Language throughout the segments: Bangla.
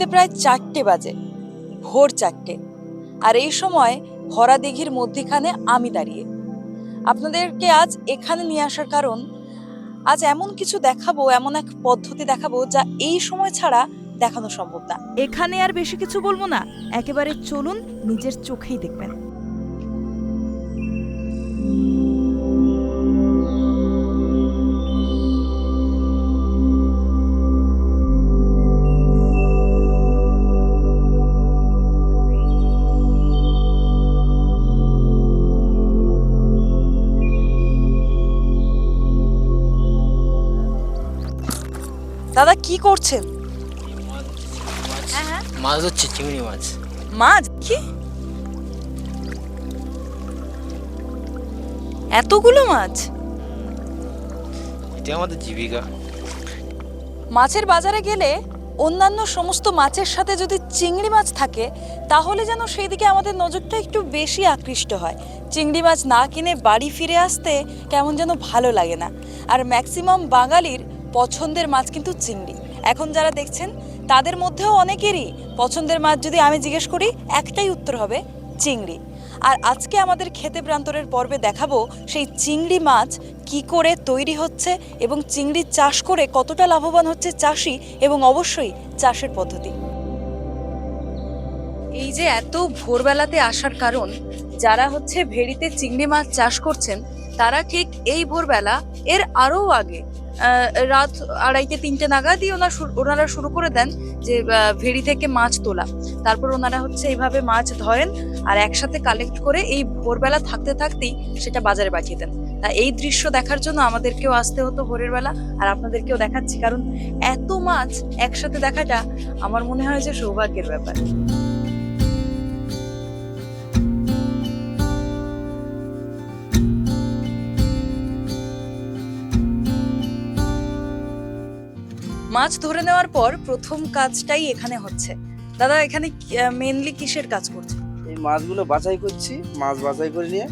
ঘড়িতে প্রায় 4টে বাজে, ভোর 4টে। আর এই সময় ভরা দিঘির মধ্যিখানে আমি দাঁড়িয়ে। আপনাদেরকে আজ এখানে নিয়ে আসার কারণ, আজ এমন কিছু দেখাবো, এমন এক পদ্ধতি দেখাবো যা এই সময় ছাড়া দেখানো সম্ভব না। এখানে আর বেশি কিছু বলবো না, একেবারে চলুন, নিজের চোখেই দেখবেন। দাদা কি করছেন? মাছ হচ্ছে চিংড়ি মাছ। মাছ? কি এতগুলো মাছ? এটা আমাদের জীবিকা। মাছের বাজারে গেলে অন্যান্য সমস্ত মাছের সাথে যদি চিংড়ি মাছ থাকে, তাহলে যেন সেই দিকে আমাদের নজরটা একটু বেশি আকৃষ্ট হয়। চিংড়ি মাছ না কিনে বাড়ি ফিরে আসতে কেমন যেন ভালো লাগে না। আর ম্যাক্সিমাম বাঙালির পছন্দের মাছ কিন্তু চিংড়ি। এখন যারা দেখছেন তাদের মধ্যেও অনেকেরই পছন্দের মাছ যদি আমি জিজ্ঞেস করি, একটাই উত্তর হবে চিংড়ি। আর আজকে আমাদের খেতে প্রান্তরের পর্বে দেখাবো সেই চিংড়ি মাছ কি করে তৈরি হচ্ছে এবং চিংড়ি চাষ করে কতটা লাভবান হচ্ছে চাষি, এবং অবশ্যই চাষের পদ্ধতি। এই যে এত ভোরবেলাতে আসার কারণ, যারা হচ্ছে ভেড়িতে চিংড়ি মাছ চাষ করছেন তারা ঠিক এই ভোরবেলা এর আরও আগে রাত 2:30-3টে নাগাদই ওনারা শুরু করে দেন যে ভেড়ি থেকে মাছ তোলা। তারপর ওনারা হচ্ছে এইভাবে মাছ ধরেন আর একসাথে কালেক্ট করে এই ভোরবেলা থাকতে থাকতেই সেটা বাজারে পাঠিয়ে দেন। তা এই দৃশ্য দেখার জন্য আমাদেরকেও আসতে হতো ভোরের বেলা, আর আপনাদেরকেও দেখাচ্ছি, কারণ এত মাছ একসাথে দেখাটা আমার মনে হয় যে সৌভাগ্যের ব্যাপার। মাছ ধরে নেওয়ার পর প্রথম কাজটাই এখানে হচ্ছে। দাদা এখানে মেইনলি কিসের কাজ করছে? এই মাছগুলো বাছাই করছি, মাছ বাছাই করে নিয়ে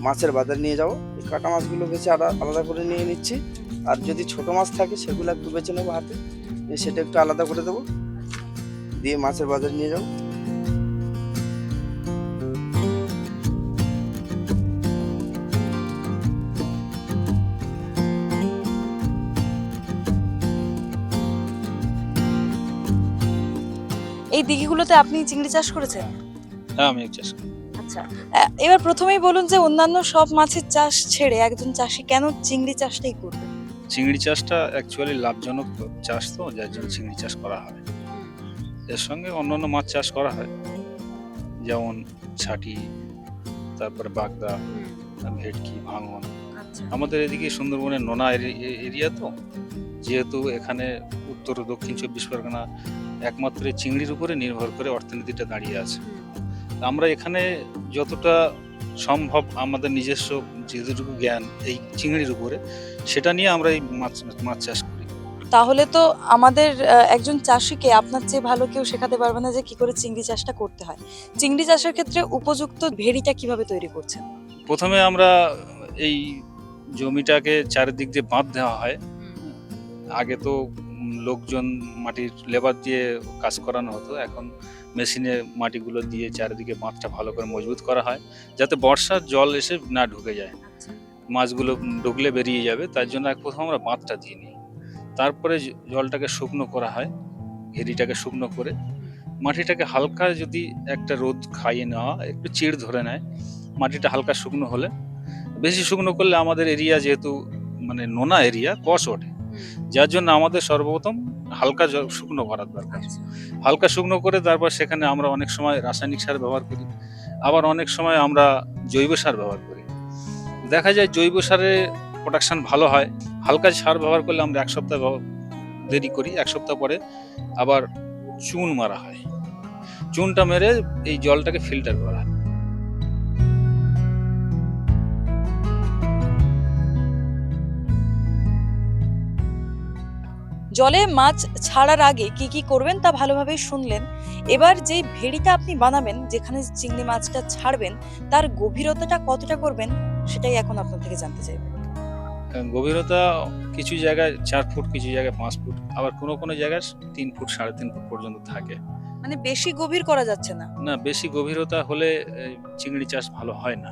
মাছের বাজার নিয়ে যাবো। এই কাটা মাছগুলো বেছে আলাদা করে নিয়ে নিচ্ছি, আর যদি ছোট মাছ থাকে সেগুলো একটু বেছে নেবো হাতে, সেটা একটু আলাদা করে দেবো, দিয়ে মাছের বাজার নিয়ে যাবো। এই দিঘিগুলোতে আপনি চিংড়ি চাষ করেছেন? হ্যাঁ, আমি চাষ করি। আচ্ছা, এবার প্রথমেই বলুন যে অন্যান্য সব মাছের চাষ ছেড়ে একজন চাষি কেন চিংড়ি চাষটাই করবে? চিংড়ি চাষটা অ্যাকচুয়ালি লাভজনক চাষ, তো যার জন্য চিংড়ি চাষ করা হয়। এর সঙ্গে অন্যান্য মাছ চাষ করা হয়, যেমন ছাটি, তারপরে বাগদা, ভেটকি, ভাঙন। আমাদের এদিকে সুন্দরবনের নোনা এরিয়া, তো যেহেতু এখানে উত্তর ও দক্ষিণ 24 পরগনা একমাত্র চিংড়ির উপরে নির্ভর করে অর্থনীতিটা দাঁড়িয়ে আছে। আমরা এখানে যতটা সম্ভব আমাদের নিজস্ব যেটুকু জ্ঞান এই চিংড়ির উপরে, সেটা নিয়ে আমরা এই মাছ চাষ করি। তাহলে তো আমাদের একজন চাষিকে আপনার চেয়ে ভালো কেউ শেখাতে পারবে না যে কি করে চিংড়ি চাষটা করতে হয়। চিংড়ি চাষের ক্ষেত্রে উপযুক্ত ভেড়িটা কিভাবে তৈরি করছেন? প্রথমে আমরা এই জমিটাকে চারিদিক দিয়ে বাঁধ দেওয়া হয়। আগে তো লোকজন মাটির লেবার দিয়ে কাজ করানো হতো, এখন মেশিনে মাটিগুলো দিয়ে চারিদিকে বাঁধটা ভালো করে মজবুত করা হয়, যাতে বর্ষার জল এসে না ঢুকে যায়, মাছগুলো ঢুকলে বেরিয়ে যাবে। তার জন্য প্রথম আমরা বাঁধটা দিয়ে নিই, তারপরে জলটাকে শুকনো করা হয়, ঘেরিটাকে শুকনো করে মাটিটাকে হালকা যদি একটা রোদ খাইয়ে নেওয়া, একটু চিড় ধরে নেয়, মাটিটা হালকা শুকনো হলে, বেশি শুকনো করলে আমাদের এরিয়া যেহেতু মানে নোনা এরিয়া, কষ ওঠে, যার জন্য আমাদের সর্বপ্রথম হালকা শুকনো করার দরকার। হালকা শুকনো করে তারপর সেখানে আমরা অনেক সময় রাসায়নিক সার ব্যবহার করি, আবার অনেক সময় আমরা জৈব সার ব্যবহার করি। দেখা যায় জৈব সারে প্রোডাকশন ভালো হয়, হালকা সার ব্যবহার করলে আমরা 1 সপ্তাহ দেরি করি। 1 সপ্তাহ পরে আবার চুন মারা হয়, চুনটা মেরে এই জলটাকে ফিল্টার করা হয়। জলে মাছ ছাড়ার আগে কি কি করবেন তা ভালোভাবে শুনলেন। এবার যে ভেড়িটা আপনি বানাবেন, যেখানে চিংড়ি মাছটা ছাড়বেন, তার গভীরতাটা কতটা করবেন সেটাই এখন আপনার থেকে জানতে চাইবেন। গভীরতা কিছু জায়গায় 4 ফুট, কিছু জায়গায় 5 ফুট, আবার কোনো কোনো জায়গায় 3 ফুট 3.5 ফুট পর্যন্ত থাকে। মানে বেশি গভীর করা যাচ্ছে না। না, বেশি গভীরতা হলে চিংড়ি চাষ ভালো হয় না।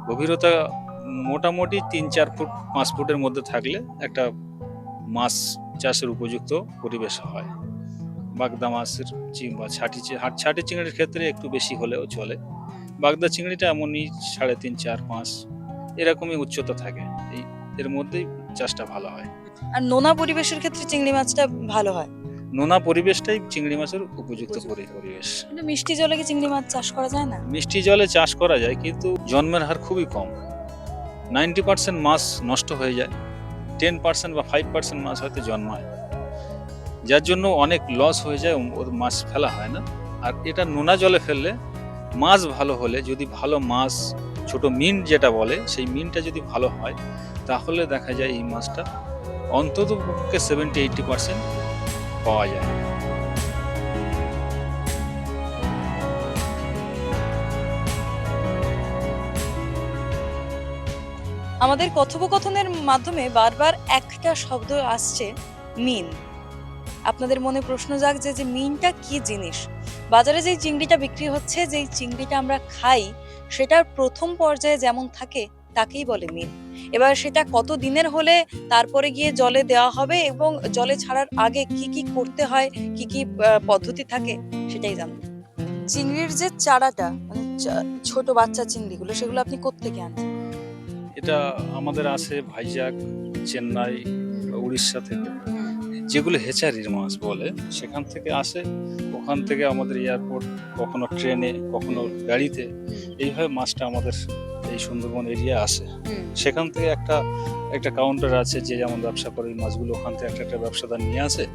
গভীরতা মোটামুটি 3-4 ফুট 5 ফুটের মধ্যে থাকলে একটা মাছ চাষের উপযুক্ত পরিবেশ হয়। বাগদা মাছের বা ছাটি চিংড়ির ক্ষেত্রে একটু বেশি হলেও চলে। বাগদা চিংড়িটা এমনই 3.5, 4, 5 এরকমই উচ্চতা থাকে, এর মধ্যেই চাষটা ভালো হয়। আর নোনা পরিবেশের ক্ষেত্রে চিংড়ি মাছটা ভালো হয়। নোনা পরিবেশটাই চিংড়ি মাছের উপযুক্ত পরিবেশ। কিন্তু মিষ্টি জলে কি চিংড়ি মাছ চাষ করা যায় না? মিষ্টি জলে চাষ করা যায়, কিন্তু জন্মের হার খুবই কম। 90% মাছ নষ্ট হয়ে যায়, 10% বা 5% মাছ হয়তো জন্মায়, যার জন্য অনেক লস হয়ে যায়, মাছ ফেলা হয় না। আর এটা নোনা জলে ফেললে মাছ ভালো হলে, যদি ভালো মাছ ছোট মিন যেটা বলে, সেই মিনটা যদি ভালো হয়, তাহলে দেখা যায় এই মাছটা অন্তত পক্ষে 70-80% পাওয়া যায়। আমাদের কথোপকথনের মাধ্যমে বারবার একটা শব্দ আসছে, মিন। আপনাদের মনে প্রশ্ন জাগছে যে মিনটা কি জিনিস। বাজারে যেই চিংড়িটা বিক্রি হচ্ছে, যেই চিংড়িটা আমরা খাই, সেটার প্রথম পর্যায়ে যেমন থাকে তাকেই বলে মিন। এবার সেটা কত দিনের হলে তারপরে গিয়ে জলে দেওয়া হবে এবং জলে ছাড়ার আগে কি কি করতে হয়, কি কি পদ্ধতি থাকে, সেটাই জানবো। চিংড়ির যে চারাটা, মানে ছোট বাচ্চা চিংড়িগুলো, সেগুলো আপনি কোত্থেকে আনছেন? এটা আমাদের আছে ভাইজাগ, চেন্নাই, উড়িষ্যা থেকে, যেগুলো হেচারির মাছ বলে, সেখান থেকে আসে। ওখান থেকে আমাদের এয়ারপোর্ট, কখনো ট্রেনে, কখনো গাড়িতে, এইভাবে মাছটা আমাদের এই সুন্দরবন এরিয়া আসে। সেখান থেকে একটা কাউন্টার আছে, যে যেমন ব্যবসা করে এই মাছগুলো, ওখান থেকে একটা ব্যবসাদার নিয়ে আসে,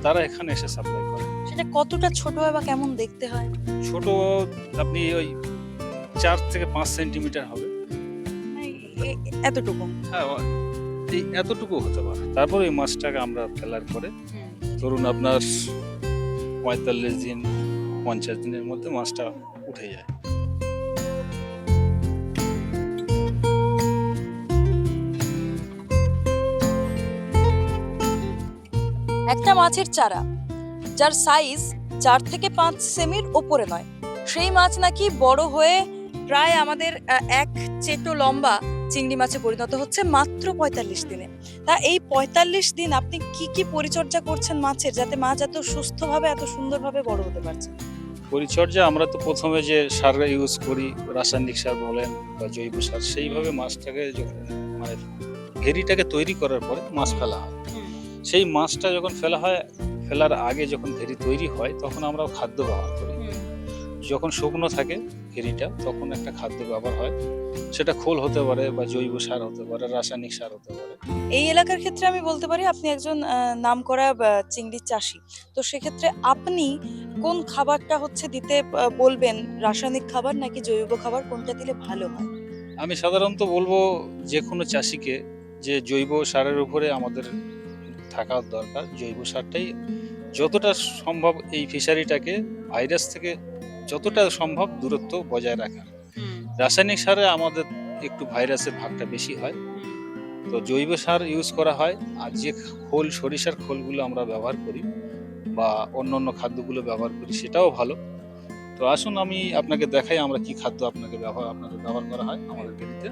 তারা এখানে এসে সাপ্লাই করে। সেটা কতটা ছোট হয় বা কেমন দেখতে হয়? ছোট আপনি ওই 4 থেকে 5 সেন্টিমিটার হবে। এতটুকু? হ্যাঁ, এই এতটুকু হতে পারে। তারপর এই মাছটাকে আমরা ফেলার পরে ধরুন আপনার 45 দিন 50 দিনের মধ্যে মাছটা উঠে যায়। একটা মাছের চারা যার সাইজ 4 থেকে 5 সেমির ওপরে নয়, সেই মাছ নাকি বড় হয়ে প্রায় আমাদের 1 চেটো লম্বা চিংড়ি মাছে পরিণত হচ্ছে মাত্র 45 দিনে। তা এই 45 দিন আপনি কি কি পরিচর্যা করছেন মাছের, যাতে মাছ এত সুস্থভাবে, এত সুন্দরভাবে বড় হতে পারছে? পরিচর্যা আমরা তো প্রথমে যে সার ইউজ করি, রাসায়নিক সার বলেন বা জৈব সার, সেইভাবে মাছটাকে যখন মানে ভেরিটাকে তৈরি করার পরে মাছ ফেলা হয়। সেই মাছটা যখন ফেলার আগে যখন ভেরি তৈরি হয়, তখন আমরা খাদ্য ব্যবহার করি। যখন শুকনো থাকে ভেরিটা, তখন একটা খাদ্য ব্যবহার হয়, সেটা খোল হতে পারে বা জৈব সার হতে পারে, রাসায়নিক সার হতে পারে। এই এলাকার ক্ষেত্রে আমি বলতে পারি আপনি একজন নামকরা চিংড়ির চাষি, তো সেক্ষেত্রে আপনি কোন খাবারটা হচ্ছে দিতে বলবেন, রাসায়নিক খাবার নাকি জৈব খাবার, কোনটা দিলে ভালো হয়? আমি সাধারণত বলবো যে কোনো চাষিকে যে জৈব সারের উপরে আমাদের থাকা দরকার। জৈব সারটাই যতটা সম্ভব এই ফিশারিটাকে ভাইরাস থেকে যতটা সম্ভব দূরত্ব বজায় রাখা। রাসায়নিক সারে আমাদের একটু ভাইরাসের ভাগটা বেশি হয়, তো জৈব সার ইউজ করা হয়। আর যে খোল, সরিষার খোলগুলো আমরা ব্যবহার করি বা অন্য খাদ্যগুলো ব্যবহার করি, সেটাও ভালো। তো আসুন আমি আপনাকে দেখাই আমরা কি খাদ্য আপনাদের ব্যবহার করা হয় আমাদের ভেরিতে।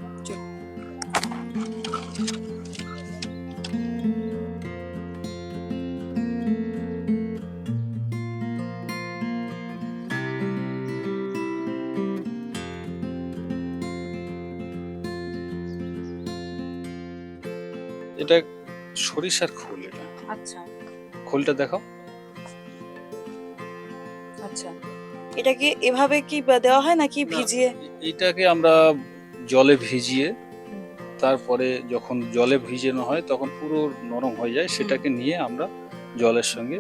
এটা সরিষার খোল। এটা আচ্ছা খোলটা দেখো। আচ্ছা, এটা কি এভাবে কি দেওয়া হয় নাকি ভিজিয়ে? এটাকে আমরা জলে ভিজিয়ে, তারপরে যখন জলে ভিজানো হয় তখন পুরো নরম হয়ে যায়, সেটাকে নিয়ে আমরা জলের সঙ্গে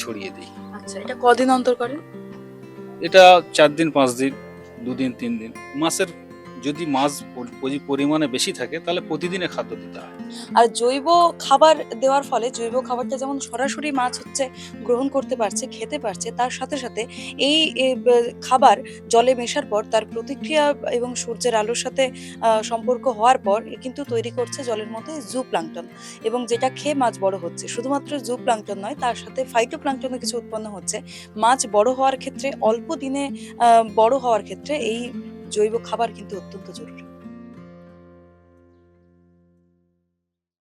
ছড়িয়ে দিই। আচ্ছা, এটা কদিন অন্তর করেন? এটা 4 দিন 5 দিন 2 দিন 3 দিন মাছের যদি মাছ পরিমাণে বেশি থাকে তাহলে প্রতিদিনে খাদ্য দিতে হয়। আর জৈব খাবার দেওয়ার ফলে জৈব খাবারটা যেমন সরাসরি মাছ হচ্ছে গ্রহণ করতে পারছে, খেতে পারছে, তার সাথে সাথে এই খাবার জলে মেশার পর তার প্রতিক্রিয়া এবং সূর্যের আলোর সাথে সম্পর্ক হওয়ার পর এ কিন্তু তৈরি করছে জলের মধ্যে জুপ্লাঙ্কটন, এবং যেটা খেয়ে মাছ বড় হচ্ছে। শুধুমাত্র জুপ্লাঙ্কটন নয়, তার সাথে ফাইটোপ্লাঙ্কটনও কিছু উৎপন্ন হচ্ছে। মাছ বড় হওয়ার ক্ষেত্রে, অল্প দিনে বড় হওয়ার ক্ষেত্রে এই জৈব খাবার কিন্তু অত্যন্ত জরুরি।